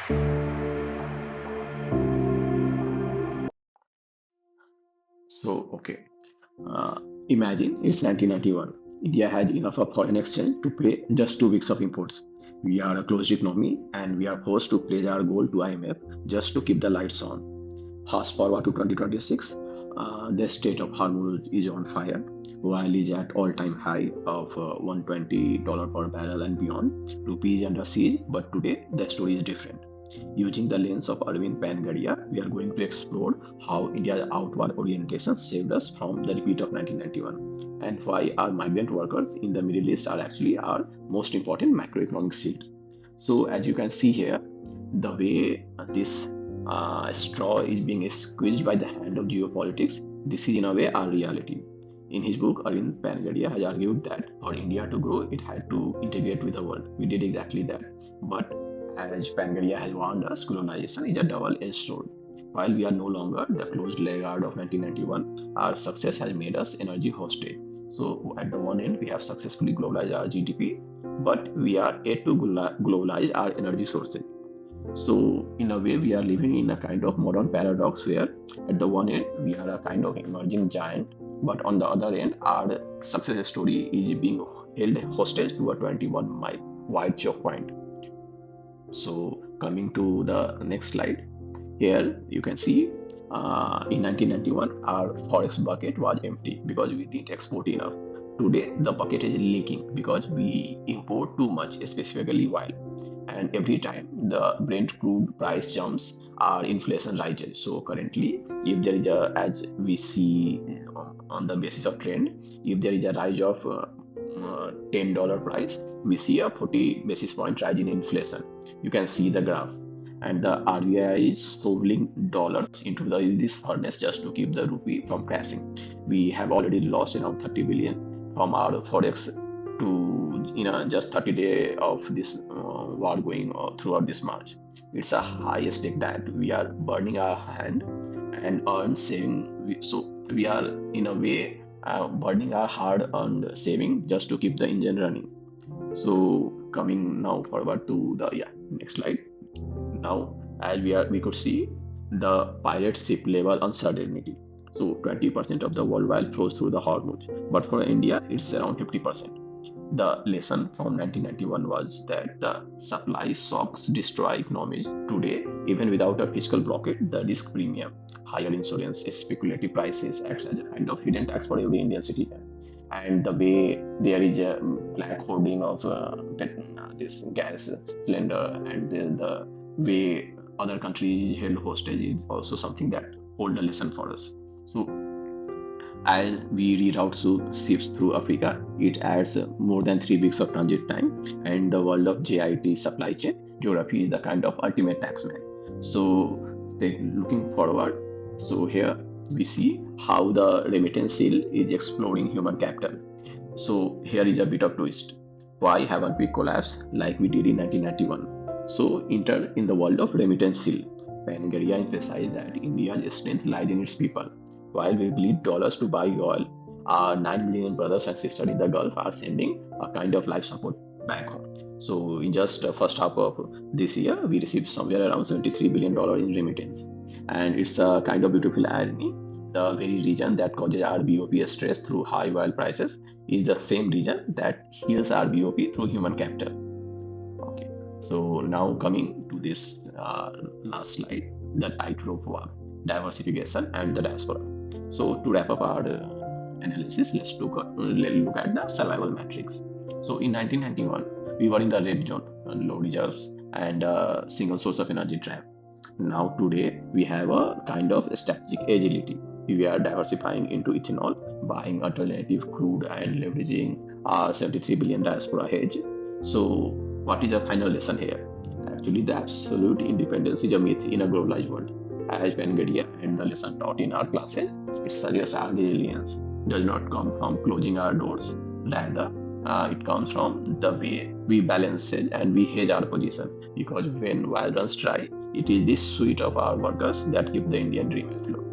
So, okay, imagine it's 1991. India has enough of foreign exchange to pay just 2 weeks of imports. We are a closed economy and we are forced to pledge our gold to IMF just to keep the lights on. Fast forward to 2026, the state of Hormuz is on fire. Oil is at all-time high of $120 per barrel and beyond. Rupee is under siege, but today the story is different. Using the lens of Arvind Pangadia, we are going to explore how India's outward orientation saved us from the repeat of 1991 and why our migrant workers in the Middle East are actually our most important macroeconomic shield. So, as you can see here, the way this straw is being squeezed by the hand of geopolitics, this is in a way our reality. In his book, Arvind Pangadia has argued that for India to grow, it had to integrate with the world. We did exactly that. But as Pangadia has warned us, colonization is a double-edged sword. While we are no longer the closed laggard of 1991, our success has made us energy hostage. So at the one end, we have successfully globalized our GDP, but we are yet to globalize our energy sources. So, in a way, we are living in a kind of modern paradox where, at the one end, we are a kind of emerging giant, but on the other end, our success story is being held hostage to a 21-mile wide choke point. So, coming to the next slide, here you can see in 1991, our forex bucket was empty because we didn't export enough. Today, the bucket is leaking because we import too much, specifically oil. And every time the Brent crude price jumps, our inflation rises. So currently, if there is a, as we see on the basis of trend, if there is a rise of $10 price, we see a 40 basis point rise in inflation. You can see the graph. And the RBI is shoveling dollars into this furnace just to keep the rupee from crashing. We have already lost around 30 billion from our forex to just 30 days of this war going throughout this March. It's a high stake that we are burning our hand and earn saving. So we are in a way burning our hard earned saving just to keep the engine running. So coming now forward to the next slide. Now, as we could see the pirate ship level uncertainty. So 20% of the world oil flows through the Hormuz, but for India it's around 50%. The lesson from 1991 was that the supply shocks destroy economies. Today, even without a fiscal blockade, the risk premium, higher insurance, speculative prices acts as a kind of hidden tax for every Indian citizen. And the way there is a black hoarding of this gas cylinder, and the way other countries held hostage is also something that hold a lesson for us. So as we reroute ships through Africa, it adds more than 3 weeks of transit time, and the world of JIT supply chain geography is the kind of ultimate taxman. So, looking forward, so here we see how the remittance seal is exploring human capital. So, here is a bit of twist. Why haven't we collapsed like we did in 1991? So, enter in the world of remittance seal. Pangaria emphasized that India's strength lies in its people. While we bleed dollars to buy oil, our 9 million brothers and sisters in the Gulf are sending a kind of life support back home. So, in just the first half of this year, we received somewhere around $73 billion in remittance. And it's a kind of beautiful irony. The very region that causes our BOP stress through high oil prices is the same region that heals our BOP through human capital. Okay, so now coming to this last slide, the tightrope walk, diversification, and the diaspora. So to wrap up our analysis, let's look at the survival metrics. So in 1991, we were in the red zone, low reserves, and a single source of energy trap. Now today, we have a kind of strategic agility. We are diversifying into ethanol, buying alternative crude, and leveraging our 73 billion diaspora hedge. So what is the final lesson here? Actually, the absolute independence is a myth in a globalized world. As Bengadia and the lesson taught in our classes, it suggests our resilience does not come from closing our doors. Rather, it comes from the way we balance it and we hedge our position. Because when oil runs dry, it is this suite of our workers that keep the Indian dream afloat.